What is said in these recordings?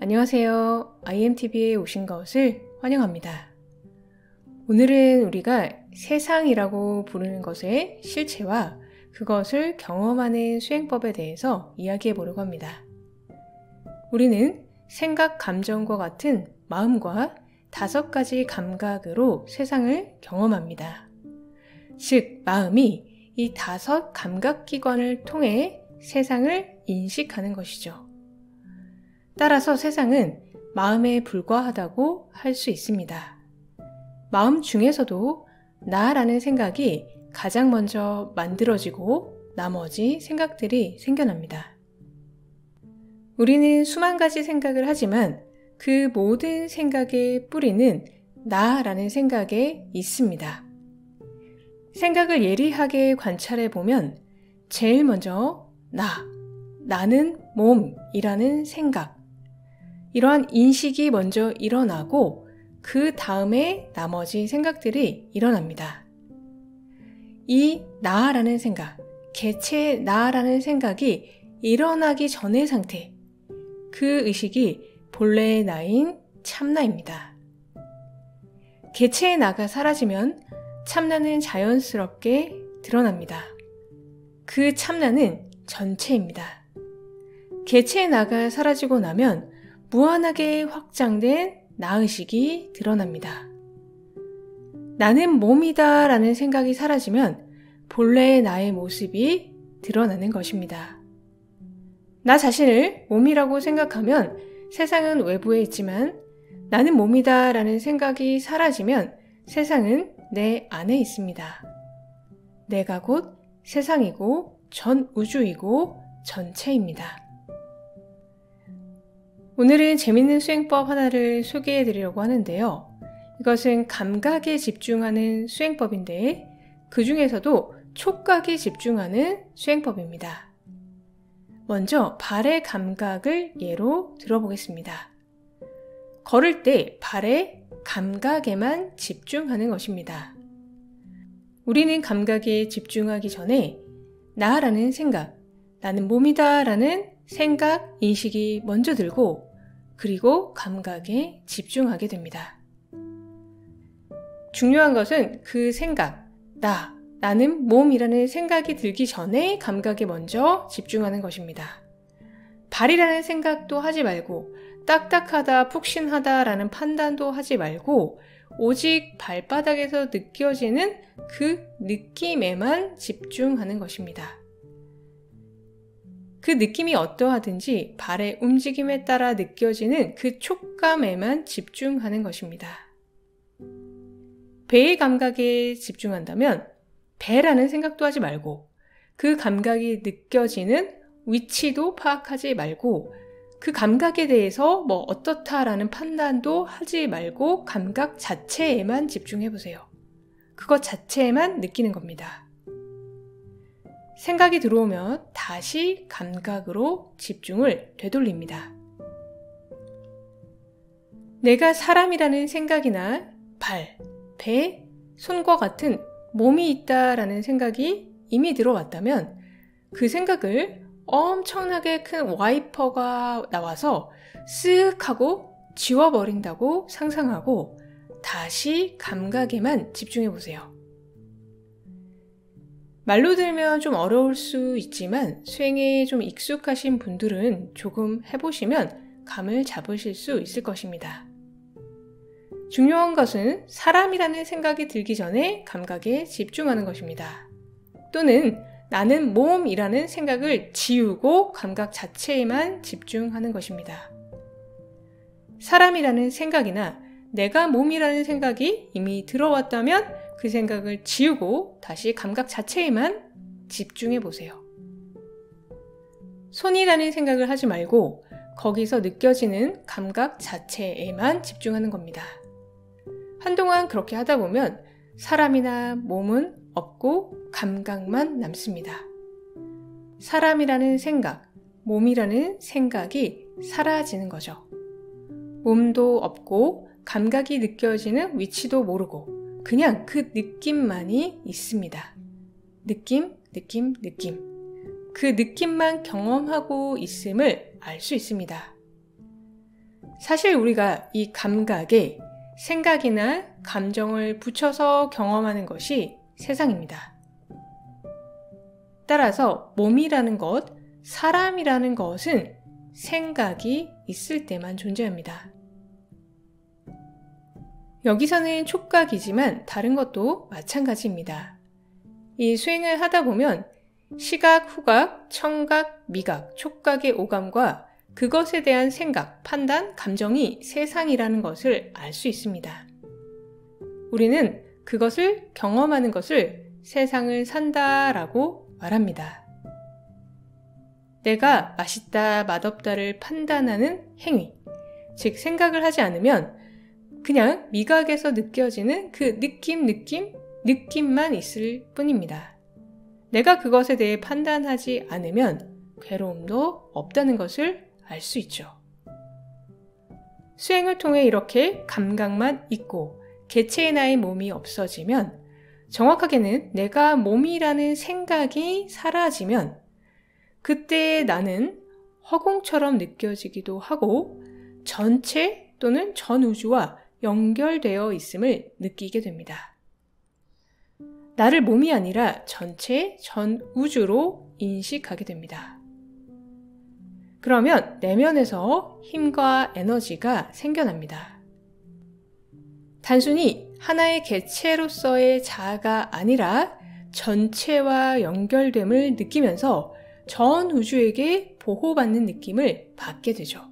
안녕하세요. IMTV에 오신 것을 환영합니다. 오늘은 우리가 세상이라고 부르는 것의 실체와 그것을 경험하는 수행법에 대해서 이야기해 보려고 합니다. 우리는 생각, 감정과 같은 마음과 5가지 감각으로 세상을 경험합니다. 즉, 마음이 이 5 감각기관을 통해 세상을 인식하는 것이죠. 따라서 세상은 마음에 불과하다고 할 수 있습니다. 마음 중에서도 나라는 생각이 가장 먼저 만들어지고 나머지 생각들이 생겨납니다. 우리는 수만 가지 생각을 하지만 그 모든 생각의 뿌리는 나라는 생각에 있습니다. 생각을 예리하게 관찰해 보면 제일 먼저 나는 몸이라는 생각, 이러한 인식이 먼저 일어나고 그 다음에 나머지 생각들이 일어납니다. 이 나라는 생각, 개체의 나라는 생각이 일어나기 전의 상태, 그 의식이 본래의 나인 참나입니다. 개체의 나가 사라지면 참나는 자연스럽게 드러납니다. 그 참나는 전체입니다. 개체의 나가 사라지고 나면 무한하게 확장된 나의식이 드러납니다. 나는 몸이다 라는 생각이 사라지면 본래의 나의 모습이 드러나는 것입니다. 나 자신을 몸이라고 생각하면 세상은 외부에 있지만 나는 몸이다 라는 생각이 사라지면 세상은 내 안에 있습니다. 내가 곧 세상이고 전 우주이고 전체입니다. 오늘은 재밌는 수행법 하나를 소개해 드리려고 하는데요. 이것은 감각에 집중하는 수행법인데 그 중에서도 촉각에 집중하는 수행법입니다. 먼저 발의 감각을 예로 들어보겠습니다. 걸을 때 발의 감각에만 집중하는 것입니다. 우리는 감각에 집중하기 전에 나라는 생각, 나는 몸이다 라는 생각, 인식이 먼저 들고 그리고 감각에 집중하게 됩니다. 중요한 것은 그 생각, 나는 몸이라는 생각이 들기 전에 감각에 먼저 집중하는 것입니다. 발이라는 생각도 하지 말고 딱딱하다, 푹신하다 라는 판단도 하지 말고 오직 발바닥에서 느껴지는 그 느낌에만 집중하는 것입니다. 그 느낌이 어떠하든지 발의 움직임에 따라 느껴지는 그 촉감에만 집중하는 것입니다. 배의 감각에 집중한다면 배라는 생각도 하지 말고 그 감각이 느껴지는 위치도 파악하지 말고 그 감각에 대해서 어떻다라는 판단도 하지 말고 감각 자체에만 집중해 보세요. 그것 자체에만 느끼는 겁니다. 생각이 들어오면 다시 감각으로 집중을 되돌립니다. 내가 사람이라는 생각이나 발, 배, 손과 같은 몸이 있다라는 생각이 이미 들어왔다면 그 생각을 엄청나게 큰 와이퍼가 나와서 쓱 하고 지워버린다고 상상하고 다시 감각에만 집중해 보세요. 말로 들면 좀 어려울 수 있지만 수행에 좀 익숙하신 분들은 조금 해보시면 감을 잡으실 수 있을 것입니다. 중요한 것은 사람이라는 생각이 들기 전에 감각에 집중하는 것입니다. 또는 나는 몸이라는 생각을 지우고 감각 자체에만 집중하는 것입니다. 사람이라는 생각이나 내가 몸이라는 생각이 이미 들어왔다면 그 생각을 지우고 다시 감각 자체에만 집중해 보세요. 손이라는 생각을 하지 말고 거기서 느껴지는 감각 자체에만 집중하는 겁니다. 한동안 그렇게 하다 보면 사람이나 몸은 없고 감각만 남습니다. 사람이라는 생각, 몸이라는 생각이 사라지는 거죠. 몸도 없고 감각이 느껴지는 위치도 모르고 그냥 그 느낌만이 있습니다. 느낌. 그 느낌만 경험하고 있음을 알 수 있습니다. 사실 우리가 이 감각에 생각이나 감정을 붙여서 경험하는 것이 세상입니다. 따라서 몸이라는 것, 사람이라는 것은 생각이 있을 때만 존재합니다. 여기서는 촉각이지만 다른 것도 마찬가지입니다. 이 수행을 하다 보면 시각, 후각, 청각, 미각, 촉각의 오감과 그것에 대한 생각, 판단, 감정이 세상이라는 것을 알 수 있습니다. 우리는 그것을 경험하는 것을 세상을 산다라고 말합니다. 내가 맛있다, 맛없다를 판단하는 행위, 즉 생각을 하지 않으면 그냥 미각에서 느껴지는 그 느낌만 있을 뿐입니다. 내가 그것에 대해 판단하지 않으면 괴로움도 없다는 것을 알 수 있죠. 수행을 통해 이렇게 감각만 있고 개체의 나의 몸이 없어지면, 정확하게는 내가 몸이라는 생각이 사라지면 그때 나는 허공처럼 느껴지기도 하고 전체 또는 전 우주와 연결되어 있음을 느끼게 됩니다. 나를 몸이 아니라 전체 전 우주로 인식하게 됩니다. 그러면 내면에서 힘과 에너지가 생겨납니다. 단순히 하나의 개체로서의 자아가 아니라 전체와 연결됨을 느끼면서 전 우주에게 보호받는 느낌을 받게 되죠.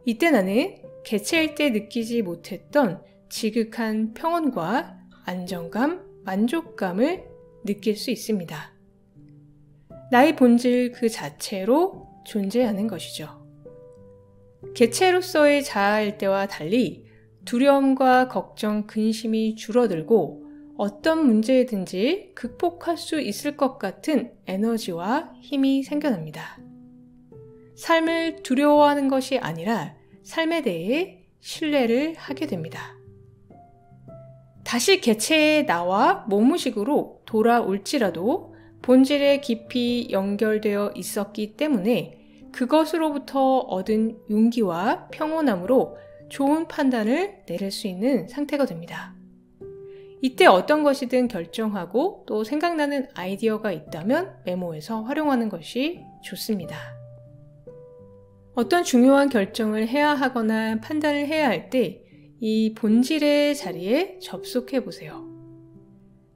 이때 나는 개체일 때 느끼지 못했던 지극한 평온과 안정감, 만족감을 느낄 수 있습니다. 나의 본질 그 자체로 존재하는 것이죠. 개체로서의 자아일 때와 달리 두려움과 걱정, 근심이 줄어들고 어떤 문제든지 극복할 수 있을 것 같은 에너지와 힘이 생겨납니다. 삶을 두려워하는 것이 아니라 삶에 대해 신뢰를 하게 됩니다. 다시 개체의 나와 몸의식으로 돌아올지라도 본질에 깊이 연결되어 있었기 때문에 그것으로부터 얻은 용기와 평온함으로 좋은 판단을 내릴 수 있는 상태가 됩니다. 이때 어떤 것이든 결정하고 또 생각나는 아이디어가 있다면 메모해서 활용하는 것이 좋습니다. 어떤 중요한 결정을 해야 하거나 판단을 해야 할 때 이 본질의 자리에 접속해 보세요.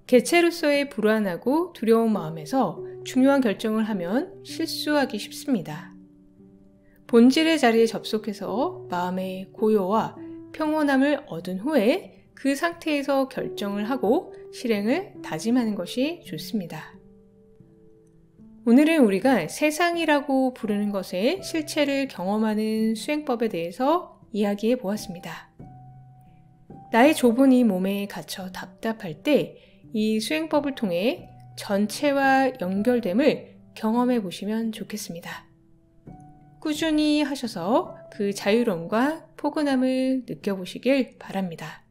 개체로서의 불안하고 두려운 마음에서 중요한 결정을 하면 실수하기 쉽습니다. 본질의 자리에 접속해서 마음의 고요와 평온함을 얻은 후에 그 상태에서 결정을 하고 실행을 다짐하는 것이 좋습니다. 오늘은 우리가 세상이라고 부르는 것의 실체를 경험하는 수행법에 대해서 이야기해 보았습니다. 나의 좁은 이 몸에 갇혀 답답할 때 이 수행법을 통해 전체와 연결됨을 경험해 보시면 좋겠습니다. 꾸준히 하셔서 그 자유로움과 포근함을 느껴보시길 바랍니다.